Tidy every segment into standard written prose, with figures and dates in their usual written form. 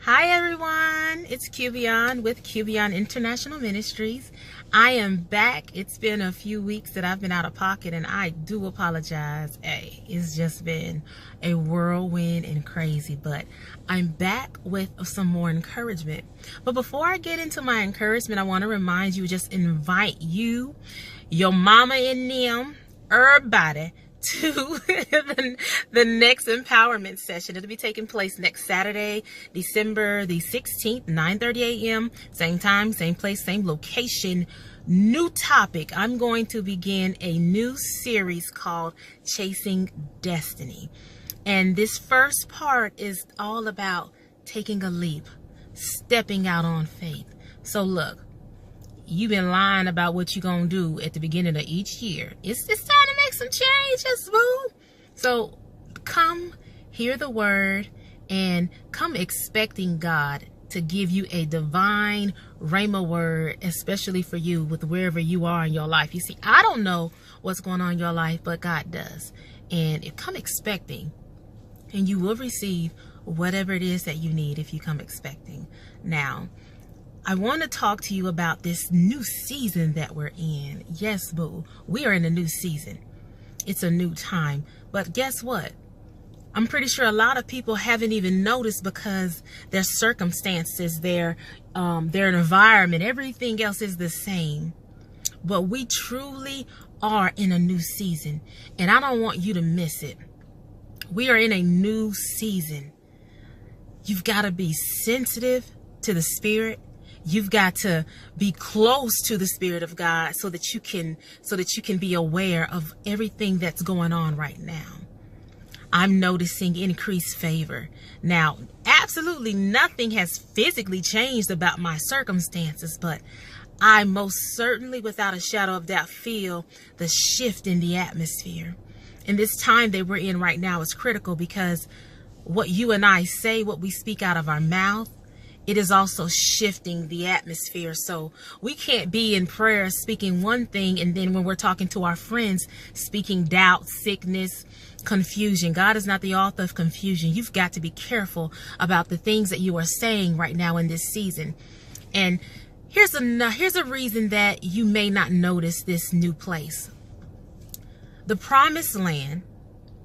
Hi everyone, it's Cubion with Cubion International Ministries. I am back. It's been a few weeks that I've been out of pocket and I do apologize. Hey, it's just been a whirlwind and crazy, but I'm back with some more encouragement. But before I get into my encouragement, I want to remind you, just invite you, your mama and them, everybody, to the next empowerment session. It'll be taking place next Saturday, December the 16th, 9:30 a.m. Same time, same place, same location. New topic. I'm going to begin a new series called Chasing Destiny. And this first part is all about taking a leap, stepping out on faith. So look, you've been lying about what you're going to do at the beginning of each year. It's time to make some changes, boo. So come hear the word and come expecting God to give you a divine rhema word, especially for you with wherever you are in your life. You see, I don't know what's going on in your life, but God does. And come expecting, and you will receive whatever it is that you need if you come expecting. Now, I want to talk to you about this new season that we're in. Yes, boo, we are in a new season. It's a new time. But guess what? I'm pretty sure a lot of people haven't even noticed because their circumstances, their environment, everything else is the same. But we truly are in a new season, and I don't want you to miss it. We are in a new season. You've got to be sensitive to the Spirit. You've got to be close to the Spirit of God so that you can be aware of everything that's going on right now. I'm noticing increased favor. Now, absolutely nothing has physically changed about my circumstances, but I most certainly, without a shadow of doubt, feel the shift in the atmosphere. And this time that we're in right now is critical because what you and I say, what we speak out of our mouth, it is also shifting the atmosphere. So we can't be in prayer speaking one thing and then when we're talking to our friends speaking doubt, sickness, confusion. God is not the author of confusion. You've got to be careful about the things that you are saying right now in this season. And here's a reason that you may not notice this new place. The promised land,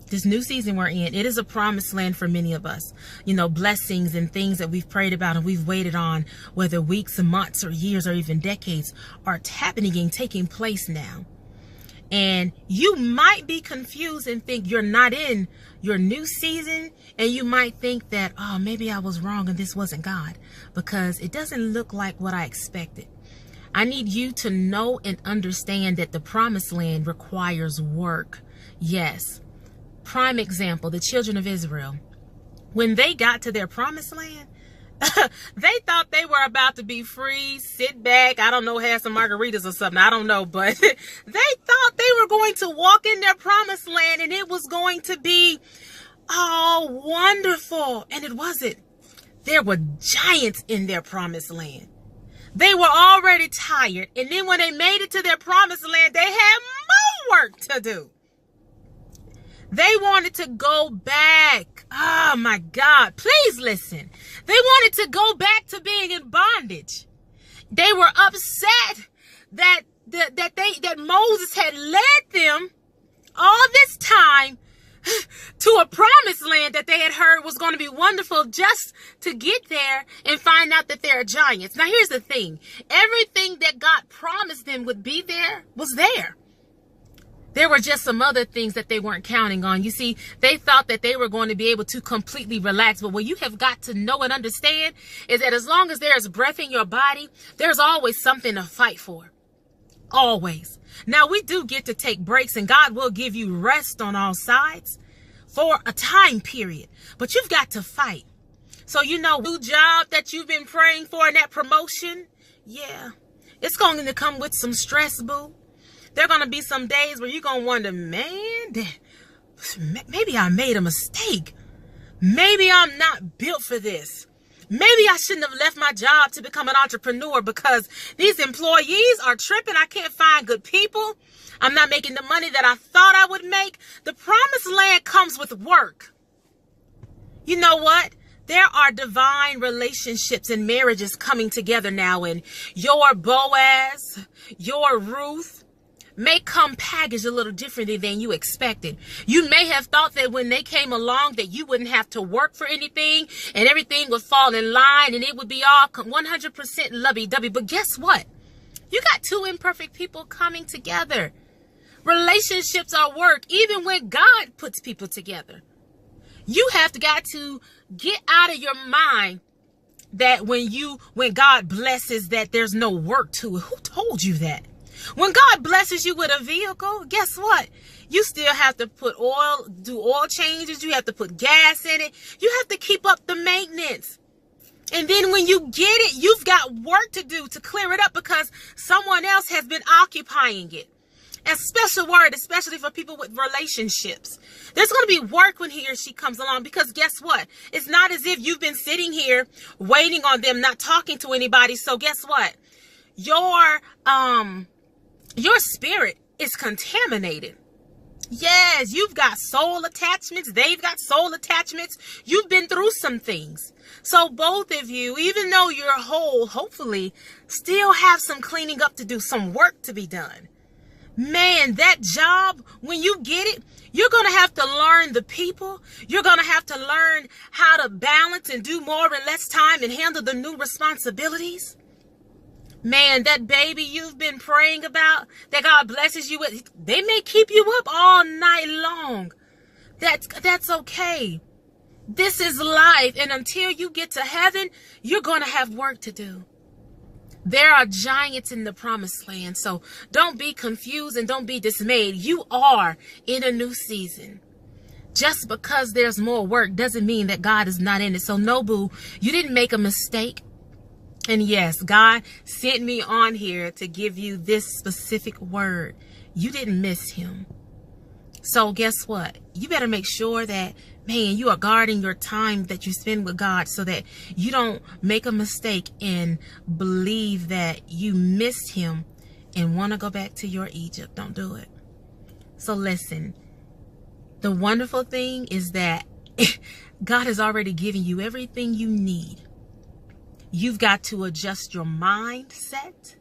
this new season we're in, it is a promised land for many of us. You know, blessings and things that we've prayed about and we've waited on, whether weeks, months, or years, or even decades, are happening and taking place now. And you might be confused and think you're not in your new season. And you might think that, oh, maybe I was wrong and this wasn't God, because it doesn't look like what I expected. I need you to know and understand that the promised land requires work. Yes. Prime example, the children of Israel. When they got to their promised land, they thought they were about to be free, sit back, I don't know, have some margaritas or something, I don't know, but they thought they were going to walk in their promised land and it was going to be all wonderful. And it wasn't. There were giants in their promised land. They were already tired. And then when they made it to their promised land, they had more work to do. They wanted to go back. Oh my God, please listen. They wanted to go back to being in bondage. They were upset that Moses had led them all this time to a promised land that they had heard was going to be wonderful, just to get there and find out that there are giants. Now here's the thing. Everything that God promised them would be there was there. There were just some other things that they weren't counting on. You see, they thought that they were going to be able to completely relax. But what you have got to know and understand is that as long as there is breath in your body, there's always something to fight for. Always. Now, we do get to take breaks and God will give you rest on all sides for a time period. But you've got to fight. So, you know, new job that you've been praying for and that promotion, yeah, it's going to come with some stress, boo. There are going to be some days where you're going to wonder, man, maybe I made a mistake. Maybe I'm not built for this. Maybe I shouldn't have left my job to become an entrepreneur because these employees are tripping. I can't find good people. I'm not making the money that I thought I would make. The promised land comes with work. You know what? There are divine relationships and marriages coming together now, and your Boaz, your Ruth may come packaged a little differently than you expected. You may have thought that when they came along that you wouldn't have to work for anything and everything would fall in line and it would be all 100% lovey-dovey. But guess what? You got two imperfect people coming together. Relationships are work, even when God puts people together. You have got to get out of your mind that when God blesses that there's no work to it. Who told you that? When God blesses you with a vehicle, guess what? You still have to put oil, do oil changes. You have to put gas in it. You have to keep up the maintenance. And then when you get it, you've got work to do to clear it up because someone else has been occupying it. A special word, especially for people with relationships. There's going to be work when he or she comes along because guess what? It's not as if you've been sitting here waiting on them, not talking to anybody. So guess what? Your spirit is contaminated. Yes, you've got soul attachments. They've got soul attachments. You've been through some things. So both of you, even though you're whole, hopefully still have some cleaning up to do, some work to be done. Man, that job, when you get it, you're going to have to learn the people. You're going to have to learn how to balance and do more in less time and handle the new responsibilities. Man, that baby you've been praying about, that God blesses you with, they may keep you up all night long. That's okay. This is life. And until you get to heaven, you're going to have work to do. There are giants in the promised land. So don't be confused and don't be dismayed. You are in a new season. Just because there's more work doesn't mean that God is not in it. So no, boo, you didn't make a mistake. And yes, God sent me on here to give you this specific word. You didn't miss him. So guess what? You better make sure that, man, you are guarding your time that you spend with God so that you don't make a mistake and believe that you missed him and want to go back to your Egypt. Don't do it. So listen, the wonderful thing is that God has already given you everything you need. You've got to adjust your mindset.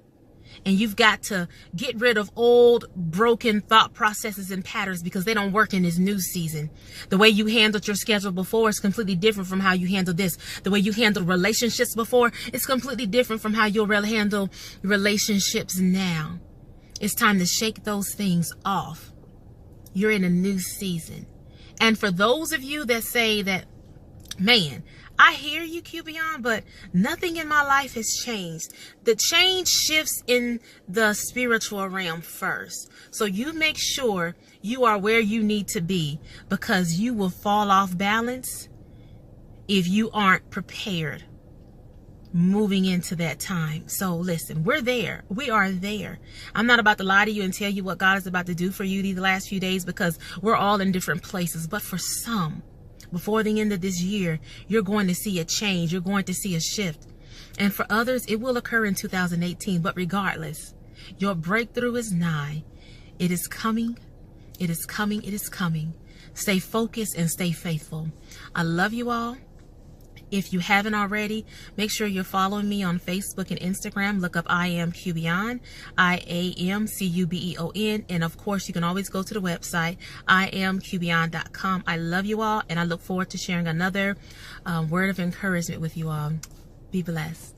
And you've got to get rid of old, broken thought processes and patterns because they don't work in this new season. The way you handled your schedule before is completely different from how you handle this. The way you handled relationships before is completely different from how you'll handle relationships now. It's time to shake those things off. You're in a new season. And for those of you that say that, man, I hear you, Cubion, but nothing in my life has changed. The change shifts in the spiritual realm first. So you make sure you are where you need to be because you will fall off balance if you aren't prepared moving into that time. So listen, we're there. We are there. I'm not about to lie to you and tell you what God is about to do for you these last few days because we're all in different places. But for some, before the end of this year, you're going to see a change. You're going to see a shift. And for others, it will occur in 2018. But regardless, your breakthrough is nigh. It is coming. It is coming. It is coming. Stay focused and stay faithful. I love you all. If you haven't already, make sure you're following me on Facebook and Instagram. Look up I Am Cubion, IAMCUBEON. And of course, you can always go to the website, IamCubion.com. I love you all, and I look forward to sharing another word of encouragement with you all. Be blessed.